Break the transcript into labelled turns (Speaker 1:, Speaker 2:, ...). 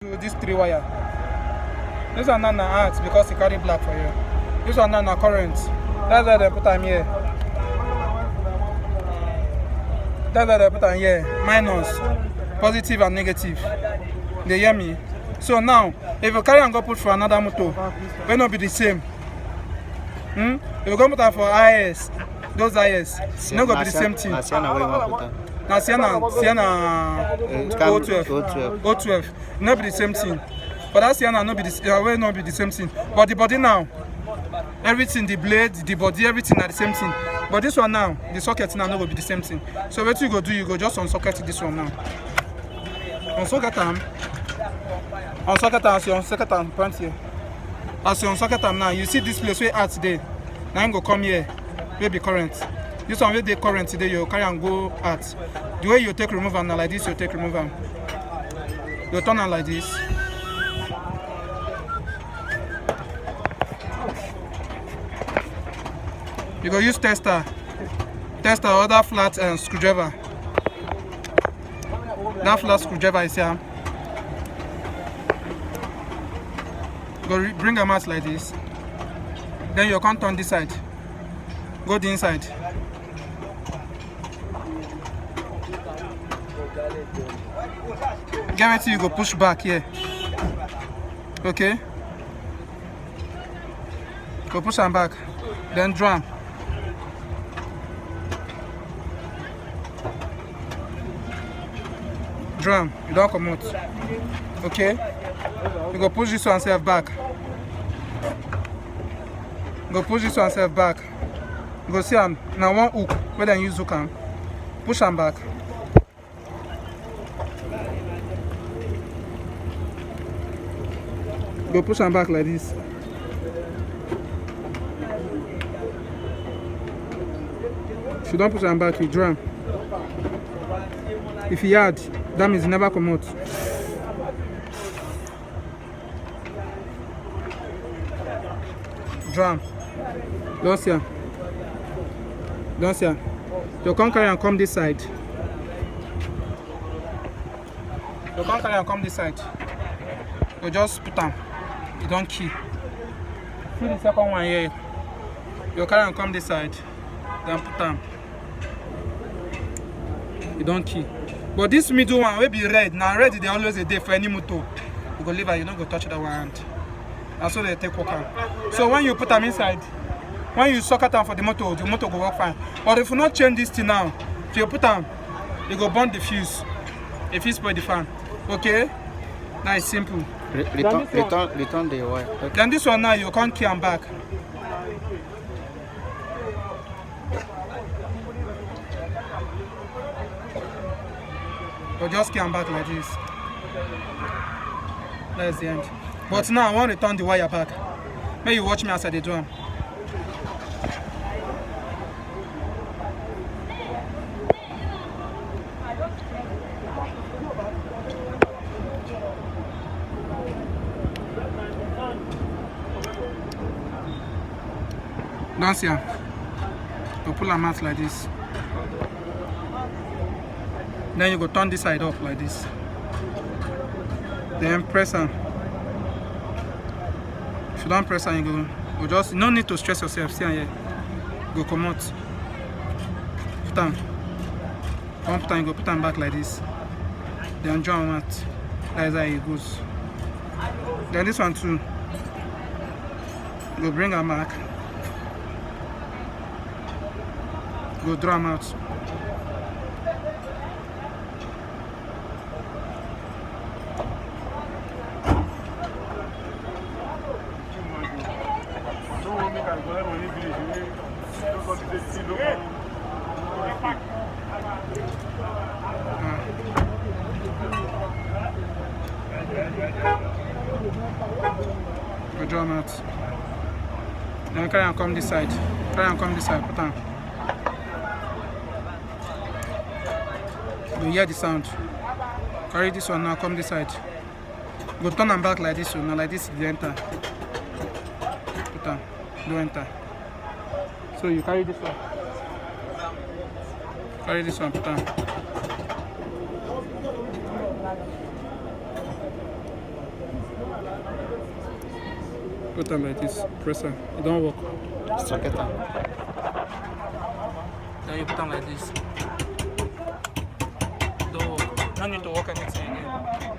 Speaker 1: to this 3-wire. This one not art because it carry black for you. This one not current. That's why they put them here. That's why they put them here. Minus, positive and negative. They hear me? So now, if you carry and go put for another motor, it will not be the same. If you go put them for IS, those IS, it's not going to be the same thing. Now Sienna O12, not be the same thing. But that Sienna not be the will not be the same thing. But the body now, everything, the blade, the body, everything are the same thing. But this one now, the socket now not will be the same thing. So what you go do, you go just unsocket this one now. Unsocket them. Unsocket them as you unsocket them point here. As you unsocket them now, you see this place where at today. Now you go come here, where be current. This one where they current today, you carry and go at. The way you take remove them now like this, you take remove them. You turn them like this. You go use tester or other flat screwdriver. That flat screwdriver is here. Go bring them out like this. Then you can't turn this side. Go the inside. Get ready till you go push back here. Okay? Go push them back. Then drum. Drum, you don't come out. Okay? You go push this one self back. Go push this one self back. Go see him. Now one hook. Where then use hook him. Push him back. Go push him back like this. If you don't push him back, you drum. If he hard, that means he never come out. Drum. Don't see him. Don't see him. You can't carry and come this side. You can't carry and come this side. You just put them. You don't key. See the second one here. You carry and come this side. Then put them. You don't key. But this middle one will be red. Now red is always a day for any motor. You go leave it, you don't go touch that one hand. That's how they take work out. So when you put them inside, when you socket them for the motor go work fine. But if you not change this thing now, if you put them, you go burn the fuse. If you spoil the fan. Okay? That is simple.
Speaker 2: Return the wire.
Speaker 1: Okay. Then this one now you can't key them back. You just key them back like this. That's the end. But now I want to return the wire back. May you watch me as I do them. Don't see her. You pull them out like this. Then you go turn this side off like this. Then press her. If you don't press her, you go just no need to stress yourself. See here. Go come out. Put them. One put them, you go put them back like this. Then draw them out. That's how it goes. Then this one too. Go bring her back. Go draw them out. Go draw them out. Then carry and come this side. Carry and come this side. Put on. You hear the sound. Carry this one now. Come this side. Go turn them back like this one. Now like this you enter. Put on. Don't enter. So you carry this one. Carry this one. Put on. Put them like this. Press am. It don't work.
Speaker 2: Socket am.
Speaker 1: Then you put them like this. Don't work. No need to work anything again.